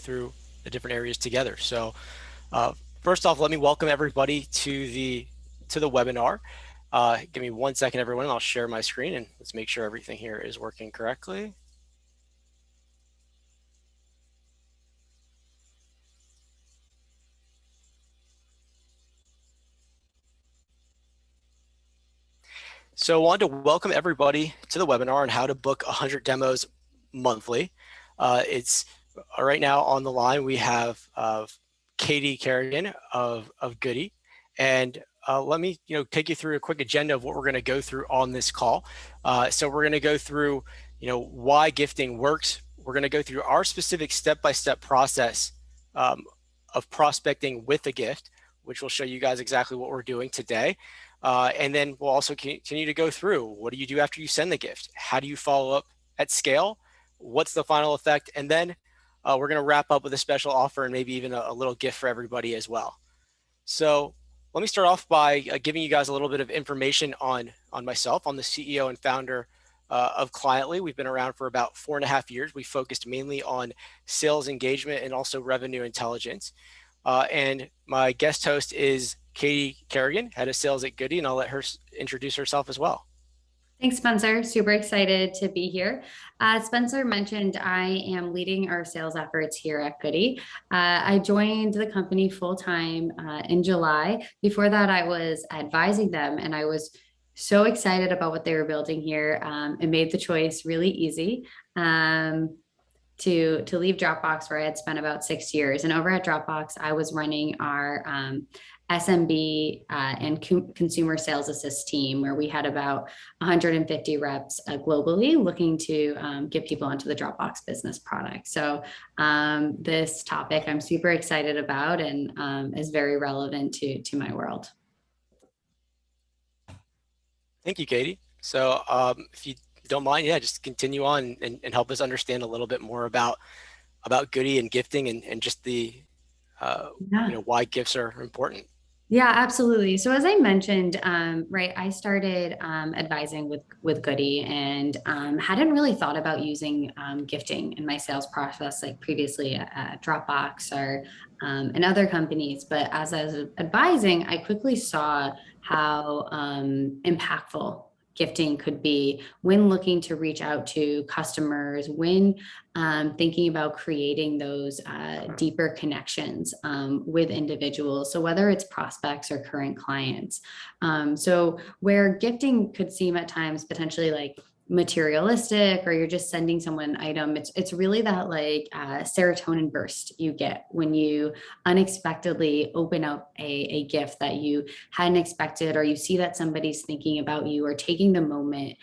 through the different areas together. So uh, first off, let me welcome everybody to the webinar. Give me 1 second, everyone, and I'll share my screen and let's make sure everything here is working correctly. So I wanted to welcome everybody to the webinar on how to book 100 demos monthly. It's right now on the line, we have Katy Carrigan of Goody. And let me take you through a quick agenda of what we're going to go through on this call. So we're going to go through why gifting works. We're going to go through our specific step-by-step process of prospecting with a gift, which will show you guys exactly what we're doing today. And then we'll also continue to go through, what do you do after you send the gift? How do you follow up at scale? What's the final effect? And then we're going to wrap up with a special offer and maybe even a little gift for everybody as well. So let me start off by giving you guys a little bit of information on myself. I'm the CEO and founder of Cliently. We've been around for about 4.5 years. We focused mainly on sales engagement and also revenue intelligence. And my guest host is Katy Carrigan, head of sales at Goody, and I'll let her introduce herself as well. Thanks, Spencer. Super excited to be here. Spencer mentioned I am leading our sales efforts here at Goody. I joined the company full-time in July. Before that, I was advising them, and I was so excited about what they were building here. It made the choice really easy. To leave Dropbox, where I had spent about 6 years. And over at Dropbox, I was running our SMB and consumer sales assist team, where we had about 150 reps globally looking to get people onto the Dropbox business product. So this topic I'm super excited about and is very relevant to my world. Thank you, Katy. So if you don't mind, yeah, just continue on and help us understand a little bit more about Goody and gifting and just the why gifts are important. Yeah, absolutely. So as I mentioned, right, I started advising with Goody and hadn't really thought about using gifting in my sales process like previously at Dropbox or in other companies. But as I was advising, I quickly saw how impactful gifting could be when looking to reach out to customers, when thinking about creating those deeper connections with individuals. So whether it's prospects or current clients. So where gifting could seem at times potentially like materialistic, or you're just sending someone an item, it's really that like serotonin burst you get when you unexpectedly open up a gift that you hadn't expected, or you see that somebody's thinking about you or taking the moment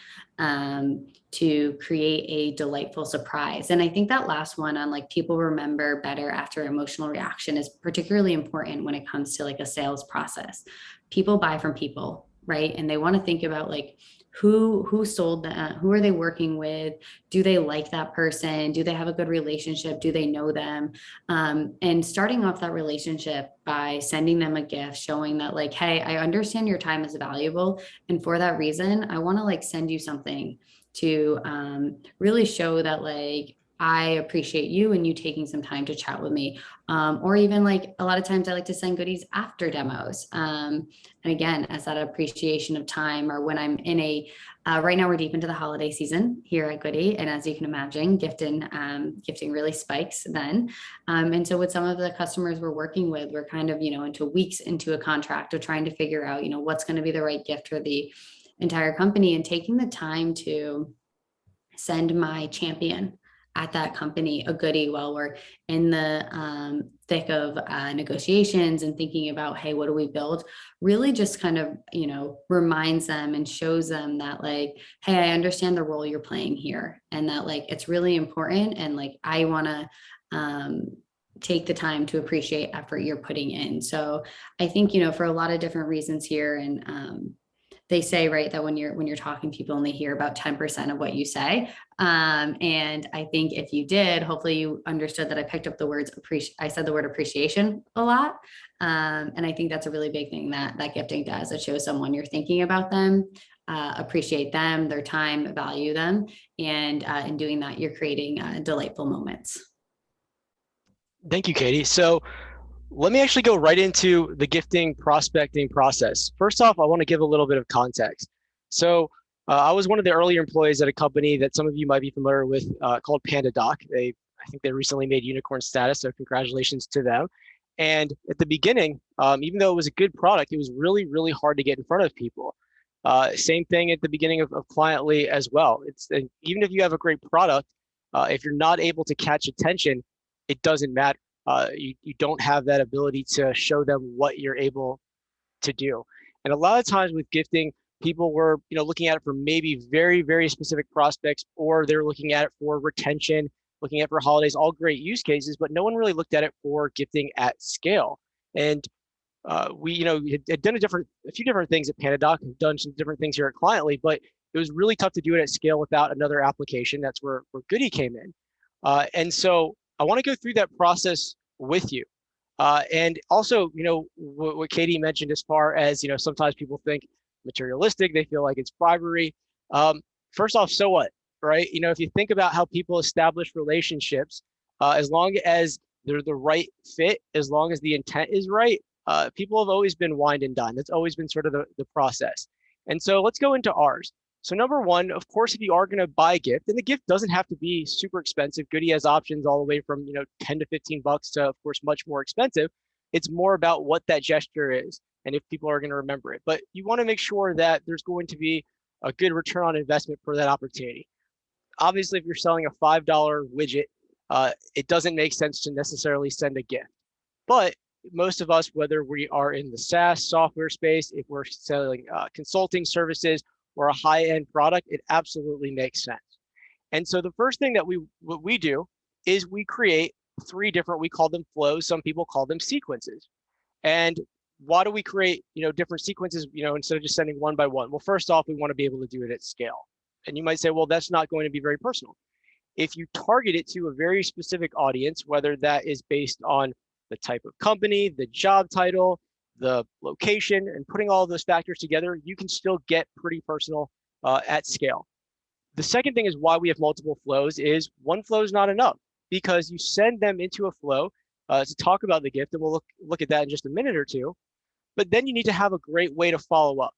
to create a delightful surprise. And I think that last one on like people remember better after emotional reaction is particularly important when it comes to like a sales process. People buy from people, right? And they want to think about like who sold that, who are they working with, do they like that person, do they have a good relationship, do they know them, and starting off that relationship by sending them a gift, showing that like, hey, I understand your time is valuable, and for that reason I want to like send you something to really show that like I appreciate you and you taking some time to chat with me. Or even like a lot of times I like to send goodies after demos. And again, as that appreciation of time, or when I'm in right now we're deep into the holiday season here at Goody. And as you can imagine, gifting really spikes then. And so with some of the customers we're working with, we're kind of, into weeks into a contract of trying to figure out, what's going to be the right gift for the entire company, and taking the time to send my champion at that company a goodie while we're in the thick of negotiations and thinking about, hey, what do we build, really just kind of, reminds them and shows them that like, hey, I understand the role you're playing here, and that like, it's really important. And like, I want to take the time to appreciate effort you're putting in. So I think, for a lot of different reasons here, and they say, right, that when you're talking, people only hear about 10% of what you say. And I think if you did, hopefully you understood that I picked up the words I said the word appreciation a lot. And I think that's a really big thing that gifting does. It shows someone you're thinking about them, appreciate them, their time, value them. And in doing that, you're creating delightful moments. Thank you, Katie. So let me actually go right into the gifting prospecting process. First off, I want to give a little bit of context. So I was one of the earlier employees at a company that some of you might be familiar with called PandaDoc. I think they recently made unicorn status, so congratulations to them. And at the beginning, even though it was a good product, it was really, really hard to get in front of people. Same thing at the beginning of Cliently as well. And even if you have a great product, if you're not able to catch attention, it doesn't matter. You don't have that ability to show them what you're able to do. And a lot of times with gifting, people were, looking at it for maybe very, very specific prospects, or they're looking at it for retention, looking at it for holidays, all great use cases, but no one really looked at it for gifting at scale. And we, had done a few different things at PandaDoc, have done some different things here at Cliently, but it was really tough to do it at scale without another application. That's where Goody came in. And so I want to go through that process with you. And also, what Katie mentioned as far as, sometimes people think materialistic, they feel like it's bribery. First off, so what, right? If you think about how people establish relationships, as long as they're the right fit, as long as the intent is right, people have always been wined and dined. That's always been sort of the process. And so let's go into ours. So number one, of course, if you are going to buy a gift, and the gift doesn't have to be super expensive. Goody has options all the way from 10 to 15 bucks to, of course, much more expensive. It's more about what that gesture is and if people are going to remember it. But you want to make sure that there's going to be a good return on investment for that opportunity. Obviously, if you're selling a $5 widget, it doesn't make sense to necessarily send a gift. But most of us, whether we are in the SaaS software space, if we're selling consulting services or a high-end product, it absolutely makes sense. And so the first thing that what we do is we create three different, we call them flows. Some people call them sequences. And why do we create, different sequences, instead of just sending one by one? Well, first off, we want to be able to do it at scale. And you might say, well, that's not going to be very personal. If you target it to a very specific audience, whether that is based on the type of company, the job title, the location, and putting all of those factors together, you can still get pretty personal at scale. The second thing is why we have multiple flows is one flow is not enough because you send them into a flow to talk about the gift, and we'll look at that in just a minute or two. But then you need to have a great way to follow up.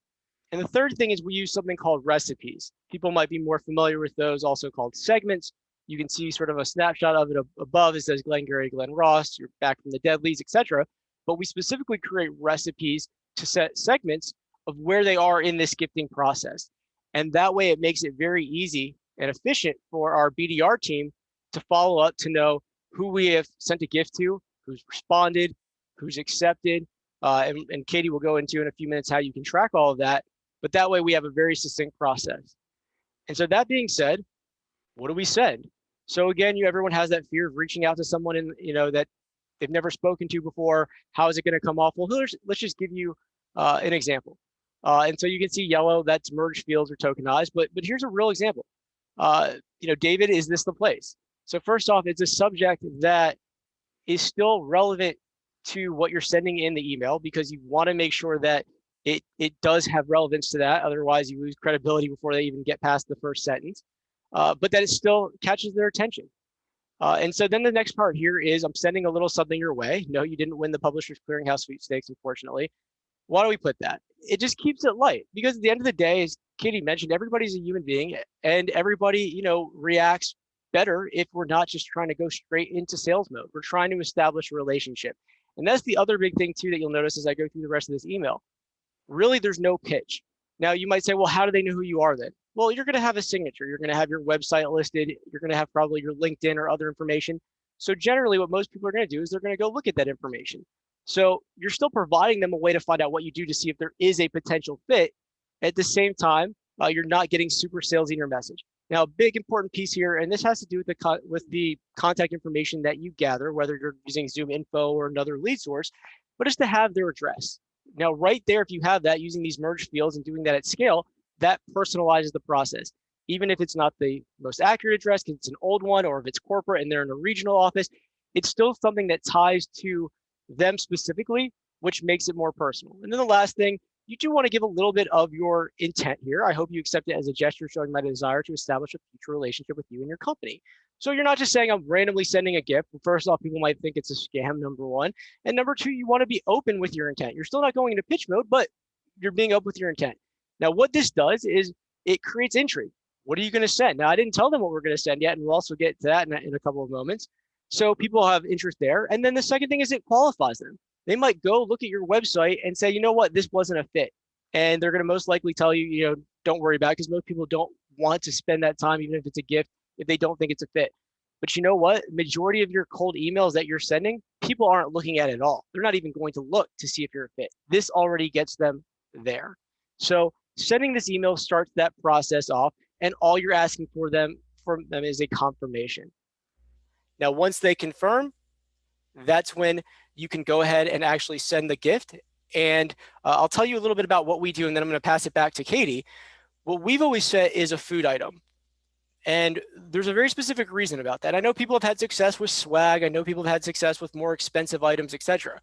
And the third thing is we use something called recipes. People might be more familiar with those, also called segments. You can see sort of a snapshot of it above. It says Glenn Gary, Glenn Ross, you're back from the dead leads, etc. But we specifically create recipes to set segments of where they are in this gifting process. And that way it makes it very easy and efficient for our BDR team to follow up to know who we have sent a gift to, who's responded, who's accepted. And Katie will go into in a few minutes how you can track all of that. But that way we have a very succinct process. And so that being said, what do we send? So again, everyone has that fear of reaching out to someone that they've never spoken to before. How is it going to come off? Well, let's just give you an example. And so you can see yellow, that's merged fields or tokenized, but here's a real example. David, is this the place? So first off, it's a subject that is still relevant to what you're sending in the email because you want to make sure that it does have relevance to that. Otherwise, you lose credibility before they even get past the first sentence. But that it still catches their attention. And so then the next part here is I'm sending a little something your way. No, you didn't win the Publishers Clearinghouse sweepstakes, unfortunately. Why do we put that? It just keeps it light because at the end of the day, as Katie mentioned, everybody's a human being and everybody, reacts better if we're not just trying to go straight into sales mode. We're trying to establish a relationship. And that's the other big thing too that you'll notice as I go through the rest of this email. Really, there's no pitch. Now you might say, well, how do they know who you are then? Well, you're going to have a signature. You're going to have your website listed. You're going to have probably your LinkedIn or other information. So generally what most people are going to do is they're going to go look at that information. So you're still providing them a way to find out what you do to see if there is a potential fit. At the same time, you're not getting super salesy in your message. Now, a big important piece here, and this has to do with the contact information that you gather, whether you're using Zoom Info or another lead source, but it's to have their address. Now, right there, if you have that using these merged fields and doing that at scale, that personalizes the process. Even if it's not the most accurate address, because it's an old one, or if it's corporate and they're in a regional office, it's still something that ties to them specifically, which makes it more personal. And then the last thing you do want to give a little bit of your intent here. I hope you accept it as a gesture showing my desire to establish a future relationship with you and your company. So you're not just saying I'm randomly sending a gift. First off, people might think it's a scam, number one. And number two, you want to be open with your intent. You're still not going into pitch mode, but you're being open with your intent. Now, what this does is it creates intrigue. What are you going to send? Now, I didn't tell them what we're going to send yet, and we'll also get to that in a couple of moments. So people have interest there. And then the second thing is it qualifies them. They might go look at your website and say, you know what, this wasn't a fit. And they're going to most likely tell you, don't worry about it, because most people don't want to spend that time, even if it's a gift, if they don't think it's a fit. But you know what? Majority of your cold emails that you're sending, people aren't looking at it at all. They're not even going to look to see if you're a fit. This already gets them there. So sending this email starts that process off, and all you're asking from them is a confirmation. Now, once they confirm, that's when you can go ahead and actually send the gift. And I'll tell you a little bit about what we do, and then I'm going to pass it back to Katy. What we've always said is a food item. And there's a very specific reason about that. I know people have had success with swag. I know people have had success with more expensive items, etc.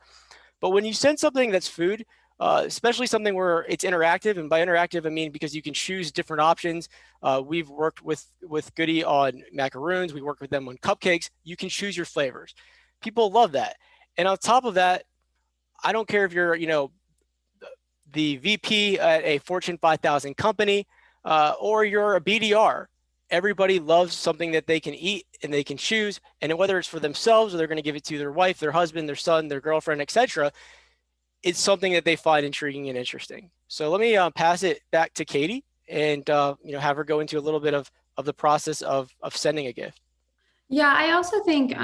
But when you send something that's food, especially something where it's interactive, and by interactive, I mean because you can choose different options. We've worked with Goody on macaroons. We work with them on cupcakes. You can choose your flavors. People love that. And on top of that, I don't care if you're, the VP at a Fortune 5000 company, or you're a BDR. Everybody loves something that they can eat and they can choose. And whether it's for themselves or they're going to give it to their wife, their husband, their son, their girlfriend, etc., it's something that they find intriguing and interesting. So let me pass it back to Katy and have her go into a little bit of the process of sending a gift. Yeah, I also think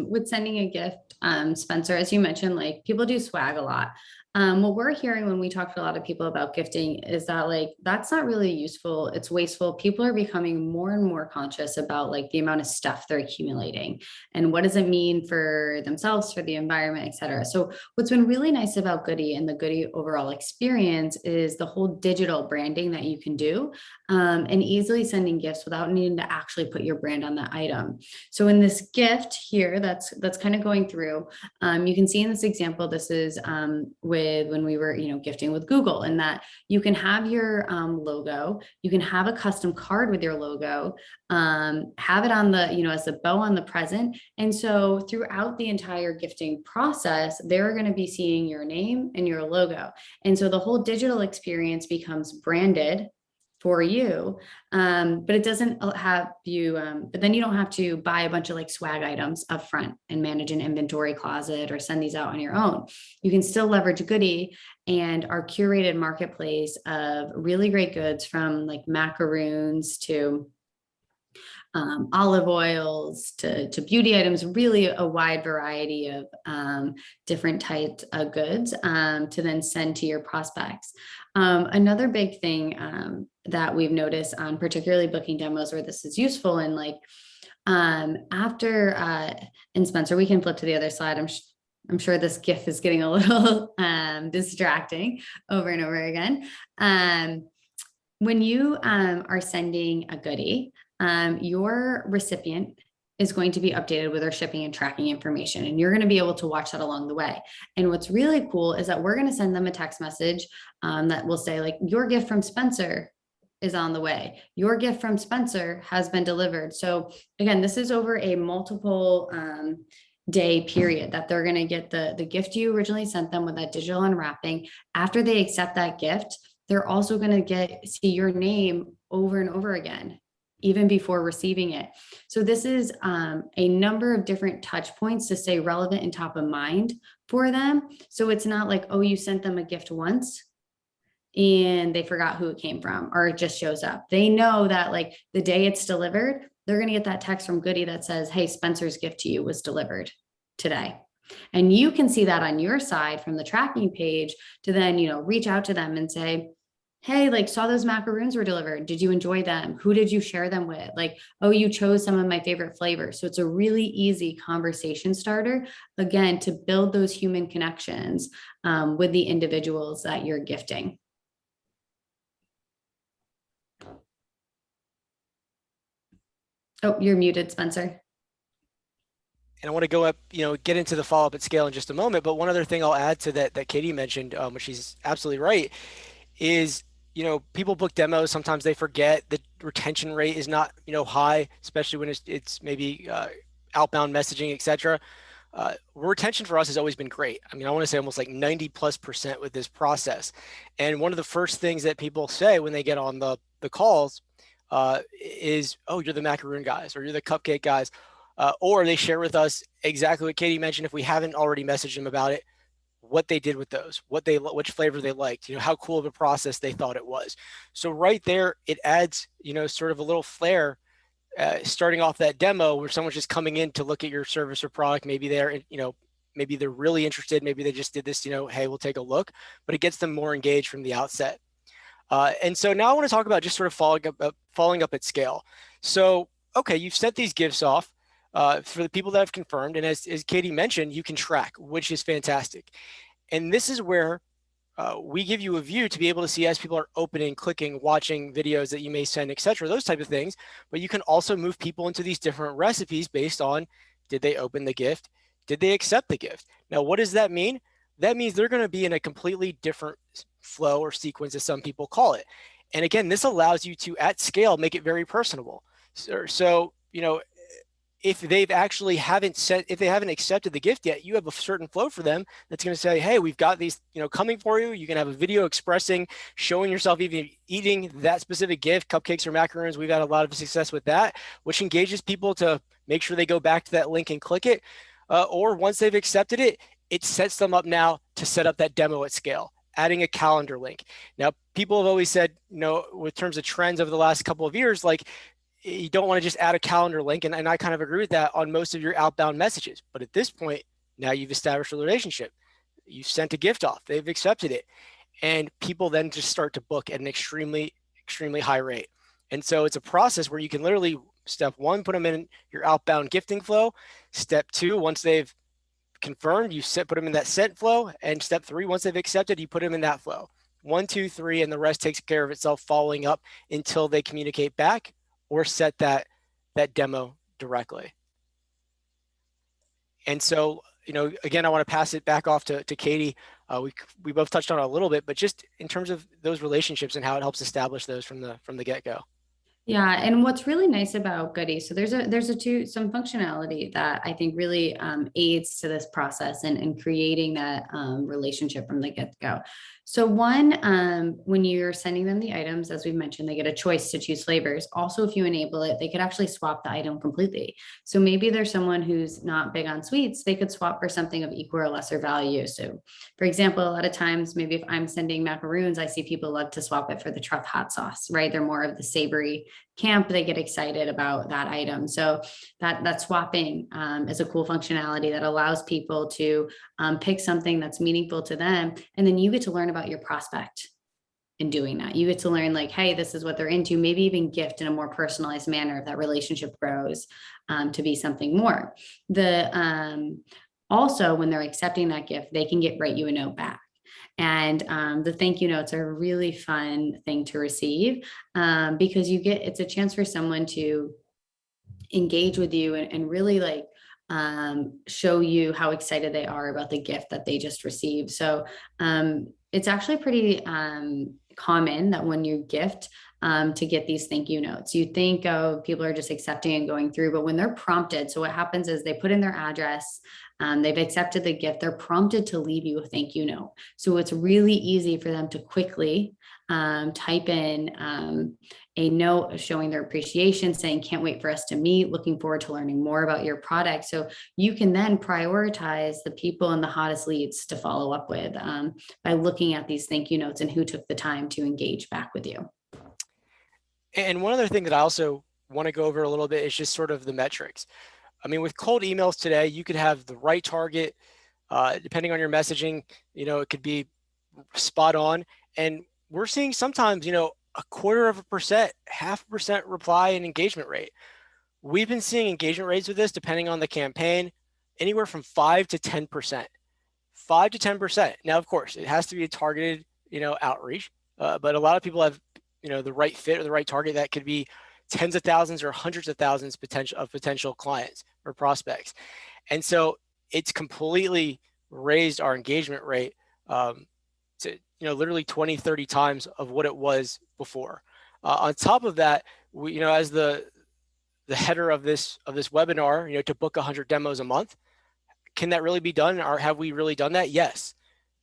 with sending a gift, Spencer, as you mentioned, like people do swag a lot. What we're hearing when we talk to a lot of people about gifting is that like that's not really useful. It's wasteful. People are becoming more and more conscious about like the amount of stuff they're accumulating and what does it mean for themselves, for the environment, et cetera. So what's been really nice about Goody and the Goody overall experience is the whole digital branding that you can do, and easily sending gifts without needing to actually put your brand on that item. So in this gift here, that's kind of going through, you can see in this example, this is with when we were, gifting with Google, and that you can have your logo, you can have a custom card with your logo, have it on the, as a bow on the present. And so throughout the entire gifting process, they're going to be seeing your name and your logo. And so the whole digital experience becomes branded for you, but it doesn't have you, but then you don't have to buy a bunch of like swag items up front and manage an inventory closet or send these out on your own. You can still leverage Goody and our curated marketplace of really great goods, from like macaroons to olive oils to beauty items, really a wide variety of different types of goods to then send to your prospects. Another big thing that we've noticed on particularly booking demos where this is useful, and like after, and Spencer, we can flip to the other slide. I'm sure this GIF is getting a little distracting over and over again. When you are sending a Goody, your recipient is going to be updated with our shipping and tracking information, and you're going to be able to watch that along the way. And what's really cool is that we're going to send them a text message that will say like, your gift from Spencer is on the way. Your gift from Spencer has been delivered. So again, this is over a multiple day period that they're going to get the gift you originally sent them with that digital unwrapping. After they accept that gift, they're also going to see your name over and over again, even before receiving it. So this is a number of different touch points to stay relevant and top of mind for them. So it's not like, oh, you sent them a gift once and they forgot who it came from, or it just shows up. They know that like the day it's delivered, they're going to get that text from Goody that says, hey, Spencer's gift to you was delivered today. And you can see that on your side from the tracking page to then, reach out to them and say, hey, like saw those macaroons were delivered. Did you enjoy them? Who did you share them with? Like, oh, you chose some of my favorite flavors. So it's a really easy conversation starter, again, to build those human connections with the individuals that you're gifting. Oh, you're muted, Spencer. And I want to go up, get into the follow-up at scale in just a moment. But one other thing I'll add to that Katy mentioned, which she's absolutely right, is, people book demos. Sometimes they forget the retention rate is not, high, especially when it's maybe outbound messaging, etc. Retention for us has always been great. I mean, I want to say almost like 90+% with this process. And one of the first things that people say when they get on the calls is, oh, you're the macaroon guys, or you're the cupcake guys. Or they share with us exactly what Katie mentioned, if we haven't already messaged them about it, what they did with those, which flavor they liked, how cool of a process they thought it was. So right there, it adds, sort of a little flair, starting off that demo where someone's just coming in to look at your service or product. Maybe maybe they're really interested. Maybe they just did this, hey, we'll take a look, but it gets them more engaged from the outset. And so now I want to talk about just sort of following up at scale. So, okay, you've sent these gifts off for the people that have confirmed. And as Katie mentioned, you can track, which is fantastic. And this is where we give you a view to be able to see as people are opening, clicking, watching videos that you may send, etc., those type of things. But you can also move people into these different recipes based on, did they open the gift? Did they accept the gift? Now, what does that mean? That means they're going to be in a completely different flow or sequence, as some people call it. And again, this allows you to, at scale, make it very personable. So if they haven't accepted the gift yet, you have a certain flow for them that's going to say, hey, we've got these, coming for you. You can have a video expressing, showing yourself even eating that specific gift, cupcakes or macaroons. We've had a lot of success with that, which engages people to make sure they go back to that link and click it. Or once they've accepted it, it sets them up now to set up that demo at scale, adding a calendar link. Now, people have always said, with terms of trends over the last couple of years, like, you don't want to just add a calendar link. And I kind of agree with that on most of your outbound messages. But at this point, now you've established a relationship. You've sent a gift off. They've accepted it. And people then just start to book at an extremely, extremely high rate. And so it's a process where you can literally, step one, put them in your outbound gifting flow. Step two, once they've confirmed, you put them in that sent flow. And step three, once they've accepted, you put them in that flow. 1, 2, 3, and the rest takes care of itself, following up until they communicate back or set that demo directly. And so, again, I want to pass it back off to Katie. We both touched on it a little bit, but just in terms of those relationships and how it helps establish those from the get-go. Yeah, and what's really nice about Goody, so there's some functionality that I think really aids to this process and creating that relationship from the get-go. So one, when you're sending them the items, as we mentioned, they get a choice to choose flavors. Also, if you enable it, they could actually swap the item completely. So maybe there's someone who's not big on sweets, they could swap for something of equal or lesser value. So for example, a lot of times, maybe if I'm sending macaroons, I see people love to swap it for the truff hot sauce, right? They're more of the savory camp, they get excited about that item. So that swapping is a cool functionality that allows people to pick something that's meaningful to them. And then you get to learn about your prospect in doing that. You get to learn like, hey, this is what they're into, maybe even gift in a more personalized manner if that relationship grows to be something more. Also, when they're accepting that gift, they can write you a note back. And the thank you notes are a really fun thing to receive because it's a chance for someone to engage with you and really like show you how excited they are about the gift that they just received. So it's actually pretty common that when you gift to get these thank you notes, you think, oh, people are just accepting and going through, but when they're prompted, so what happens is they put in their address, they've accepted the gift, they're prompted to leave you a thank you note. So it's really easy for them to quickly type in a note showing their appreciation, saying, can't wait for us to meet, looking forward to learning more about your product. So you can then prioritize the people and the hottest leads to follow up with by looking at these thank you notes and who took the time to engage back with you. And one other thing that I also want to go over a little bit is just sort of the metrics. I mean, with cold emails today, you could have the right target, depending on your messaging, it could be spot on. And we're seeing sometimes, 0.25%, 0.5% reply and engagement rate. We've been seeing engagement rates with this, depending on the campaign, anywhere from 5 to 10%. 5 to 10%. Now, of course, it has to be a targeted, outreach, but a lot of people have, the right fit or the right target that could be tens of thousands or hundreds of thousands potential clients or prospects. And so it's completely raised our engagement rate to, literally 20, 30 times of what it was before. On top of that, we, as the header of this webinar, to book 100 demos a month, can that really be done, or have we really done that? Yes.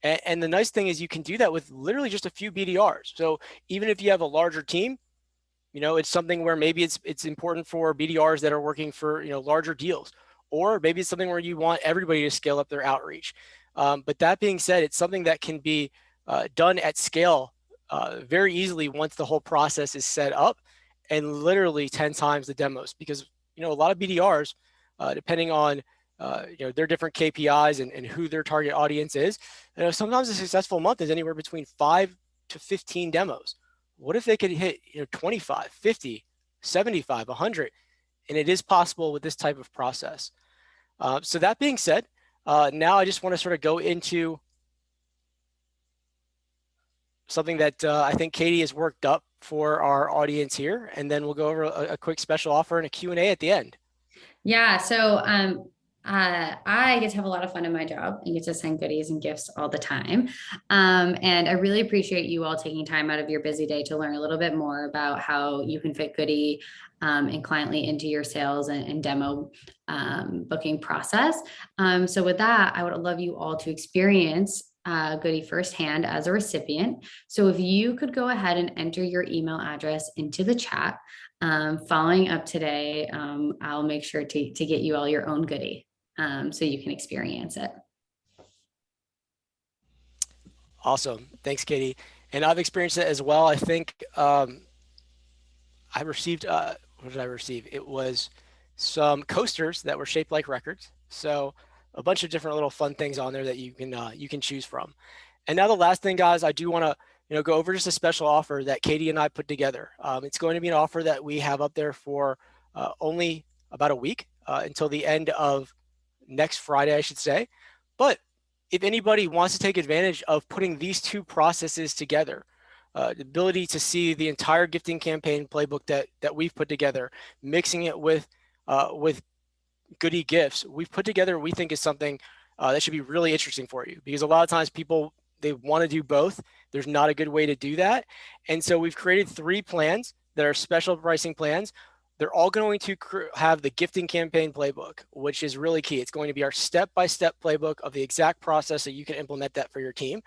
And the nice thing is you can do that with literally just a few BDRs. So even if you have a larger team, it's something where maybe it's important for BDRs that are working for, larger deals, or maybe it's something where you want everybody to scale up their outreach. But that being said, it's something that can be done at scale very easily once the whole process is set up, and literally 10 times the demos, because, a lot of BDRs, depending on their different KPIs and who their target audience is, sometimes a successful month is anywhere between 5 to 15 demos. What if they could hit 25, 50, 75, 100? And it is possible with this type of process. So that being said, now I just want to sort of go into something that I think Katy has worked up for our audience here, and then we'll go over a quick special offer and a Q&A at the end. Yeah, so I get to have a lot of fun in my job and get to send goodies and gifts all the time. And I really appreciate you all taking time out of your busy day to learn a little bit more about how you can fit Goody and Cliently into your sales and demo booking process. So with that, I would love you all to experience Goody firsthand as a recipient. So if you could go ahead and enter your email address into the chat, following up today, I'll make sure to get you all your own goodie so you can experience it. Awesome. Thanks, Katy. And I've experienced it as well. I think I received, what did I receive? It was some coasters that were shaped like records. So a bunch of different little fun things on there that you can choose from. And now the last thing, guys, I do want to go over just a special offer that Katy and I put together. It's going to be an offer that we have up there for only about a week until the end of next Friday, I should say. But if anybody wants to take advantage of putting these two processes together, the ability to see the entire gifting campaign playbook that we've put together, mixing it with Goody gifts, we've put together, we think is something that should be really interesting for you, because a lot of times people, they want to do both. There's not a good way to do that. And so we've created 3 plans that are special pricing plans. They're all going to have the gifting campaign playbook, which is really key. It's going to be our step-by-step playbook of the exact process that you can implement that for your team.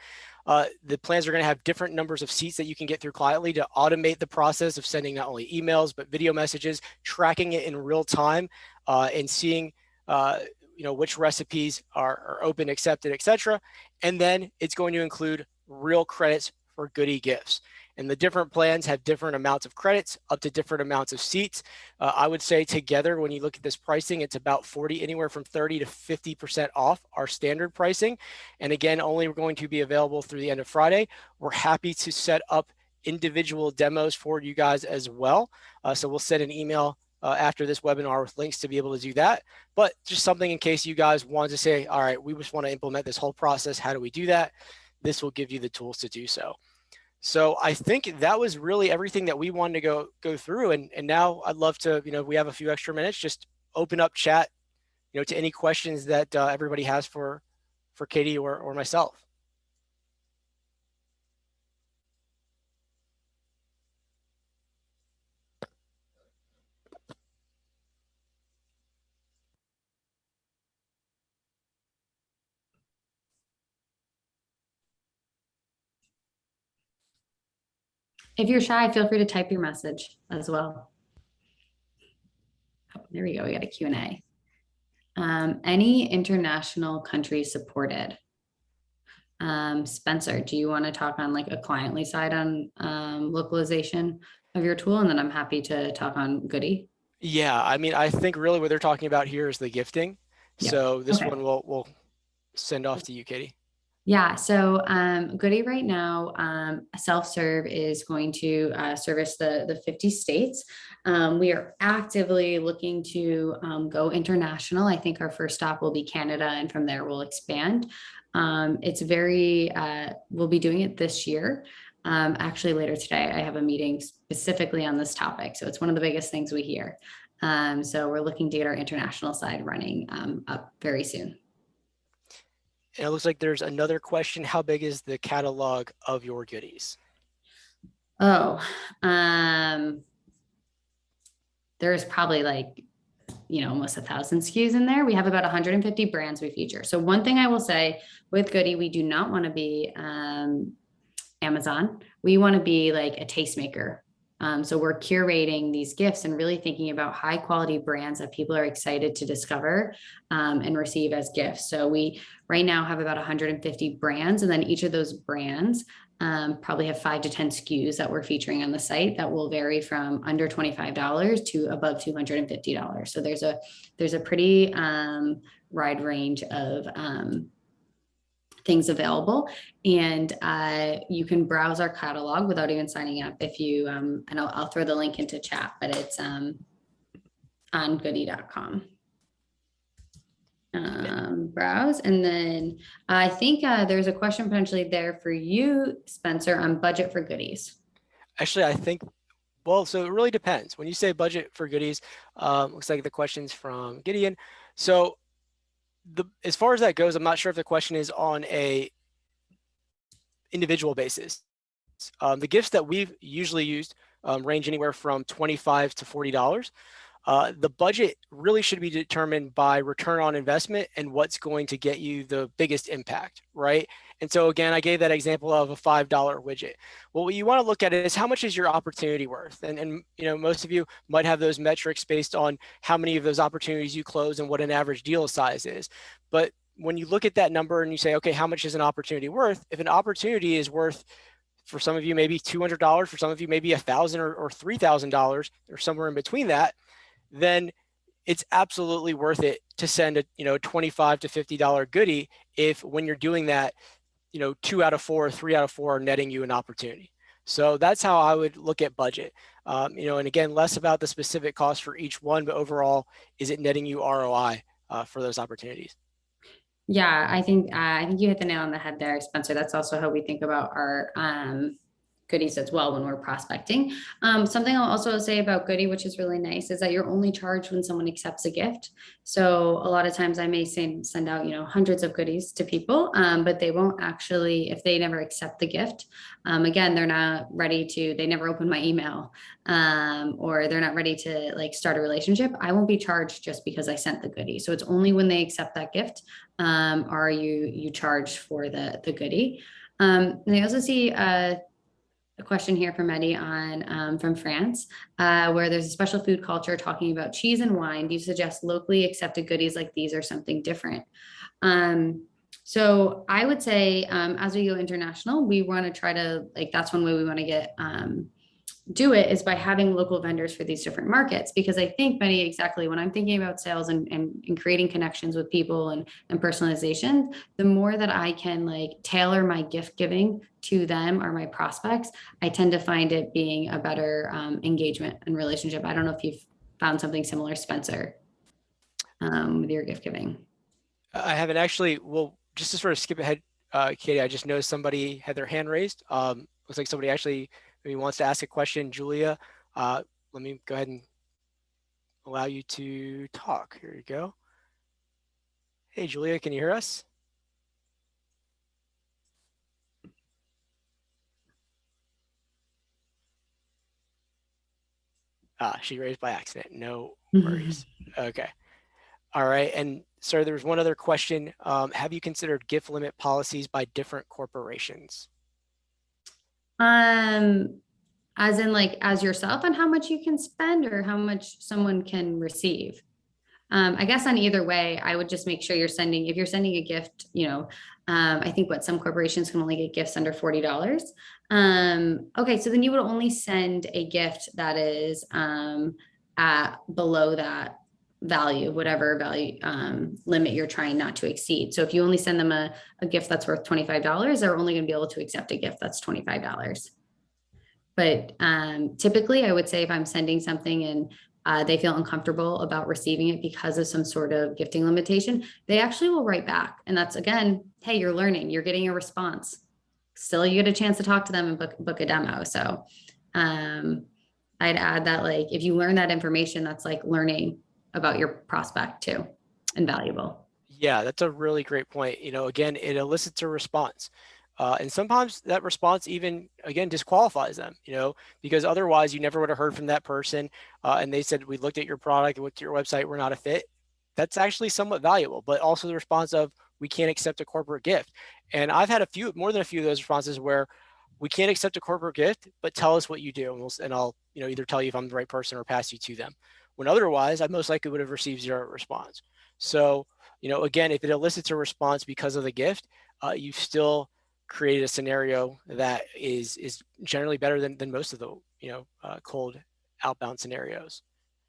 The plans are going to have different numbers of seats that you can get through Cliently to automate the process of sending not only emails, but video messages, tracking it in real time, and seeing which recipes are open, accepted, etc. And then it's going to include real credits for Goody gifts. And the different plans have different amounts of credits, up to different amounts of seats. I would say together, when you look at this pricing, it's about anywhere from 30 to 50% off our standard pricing. And again, only going to be available through the end of Friday. We're happy to set up individual demos for you guys as well. So we'll send an email after this webinar with links to be able to do that. But just something in case you guys want to say, all right, we just want to implement this whole process. How do we do that? This will give you the tools to do so. So I think that was really everything that we wanted to go through. And now I'd love to, if we have a few extra minutes, just open up chat, to any questions that everybody has for Katy or myself. If you're shy, feel free to type your message as well. Oh, there we go. We got a Q&A. Any international countries supported? Spencer, do you want to talk on like a Cliently side on localization of your tool? And then I'm happy to talk on Goody. Yeah, I mean, I think really what they're talking about here is the gifting. Yeah. So this one we'll send off to you, Katy. Yeah, so Goody right now, self-serve is going to service the 50 states. We are actively looking to go international. I think our first stop will be Canada, and from there we'll expand. It's we'll be doing it this year. Actually, later today, I have a meeting specifically on this topic. So it's one of the biggest things we hear. So we're looking to get our international side running up very soon. And it looks like there's another question. How big is the catalog of your goodies? Oh, there's probably like, almost 1,000 SKUs in there. We have about 150 brands we feature. So one thing I will say with Goody, we do not want to be Amazon. We want to be like a tastemaker. So we're curating these gifts and really thinking about high quality brands that people are excited to discover and receive as gifts. So we right now have about 150 brands, and then each of those brands probably have 5 to 10 SKUs that we're featuring on the site that will vary from under $25 to above $250. So there's a pretty wide range of things available, and you can browse our catalog without even signing up if you and I'll throw the link into chat, but it's on goody.com. Browse, and then I think there's a question potentially there for you, Spencer, on budget for goodies. Actually, I think, well, so it really depends. When you say budget for goodies, looks like the question's from Gideon. So as far as that goes, I'm not sure if the question is on a individual basis. The gifts that we've usually used range anywhere from $25 to $40. The budget really should be determined by return on investment and what's going to get you the biggest impact, right? And so again, I gave that example of a $5 widget. Well, what you want to look at is how much is your opportunity worth? And most of you might have those metrics based on how many of those opportunities you close and what an average deal size is. But when you look at that number and you say, okay, how much is an opportunity worth? If an opportunity is worth, for some of you, maybe $200, for some of you, maybe $1,000 or $3,000 or somewhere in between that, then it's absolutely worth it to send a $25 to $50 goodie if when you're doing that, 2 out of 4, 3 out of 4 are netting you an opportunity. So that's how I would look at budget. And again, less about the specific cost for each one, but overall, is it netting you ROI for those opportunities? Yeah, I think you hit the nail on the head there, Spencer. That's also how we think about our goodies as well when we're prospecting. Something I'll also say about Goody, which is really nice, is that you're only charged when someone accepts a gift. So a lot of times I may send out, hundreds of goodies to people, but they won't actually, if they never accept the gift, again, they're not ready to, they never open my email, or they're not ready to like start a relationship. I won't be charged just because I sent the goodie. So it's only when they accept that gift, are you charged for the goodie. And I also see, a question here from Eddie from France, where there's a special food culture talking about cheese and wine. Do you suggest locally accepted goodies like these or something different? So I would say as we go international, we want to try to that's one way we want to get do it is by having local vendors for these different markets, because I think Benny, exactly when I'm thinking about sales and creating connections with people and personalization, the more that I can tailor my gift giving to them or my prospects, I tend to find it being a better engagement and relationship. I don't know if you've found something similar, Spencer, with your gift giving. I haven't actually. Well, just to sort of skip ahead, Katie, I just noticed somebody had their hand raised. Looks like somebody actually maybe wants to ask a question. Julia, let me go ahead and allow you to talk. Here you go. Hey, Julia, can you hear us? She raised by accident. No worries. Okay. All right. And sorry, there was one other question. Have you considered gift limit policies by different corporations? As in as yourself and how much you can spend or how much someone can receive. I guess on either way, I would just make sure if you're sending a gift, I think some corporations can only get gifts under $40. Okay, so then you would only send a gift that is at below that value, whatever value limit you're trying not to exceed. So if you only send them a gift that's worth $25, they're only going to be able to accept a gift that's $25. But typically, I would say if I'm sending something and they feel uncomfortable about receiving it because of some sort of gifting limitation, they actually will write back. And that's, again, hey, you're learning, you're getting a response. Still, you get a chance to talk to them and book a demo. So I'd add that if you learn that information, that's learning about your prospect too, and valuable. Yeah, that's a really great point. Again, it elicits a response. And sometimes that response even, again, disqualifies them, because otherwise you never would have heard from that person. And they said, we looked at your product, we looked at your website, we're not a fit. That's actually somewhat valuable, but also the response of, we can't accept a corporate gift. And I've had more than a few of those responses where we can't accept a corporate gift, but tell us what you do. And I'll, either tell you if I'm the right person or pass you to them. When otherwise, I most likely would have received zero response. So, again, if it elicits a response because of the gift, you've still created a scenario that is generally better than most of the cold outbound scenarios.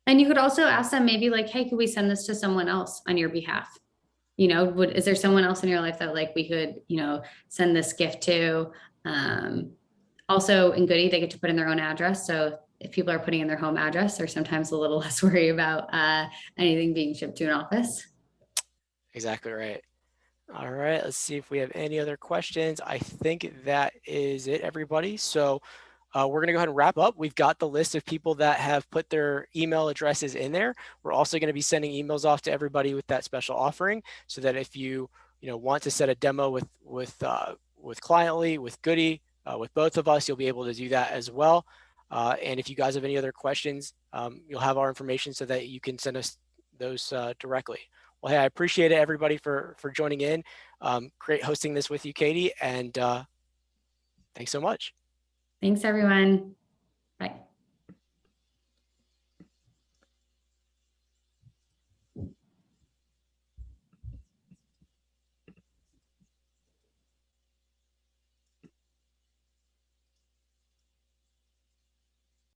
And you could also ask them maybe like, hey, could we send this to someone else on your behalf? Is there someone else in your life that like we could, send this gift to? Um, Also in Goody, they get to put in their own address. So if people are putting in their home address, they're sometimes a little less worried about anything being shipped to an office. Exactly right. All right, let's see if we have any other questions. I think that is it, everybody. So we're going to go ahead and wrap up. We've got the list of people that have put their email addresses in there. We're also going to be sending emails off to everybody with that special offering, so that if you want to set a demo with Cliently, with Goody, with both of us, you'll be able to do that as well. And if you guys have any other questions, you'll have our information so that you can send us those directly. Well, hey, I appreciate it, everybody, for joining in. Great hosting this with you, Katie, and thanks so much. Thanks, everyone. Bye.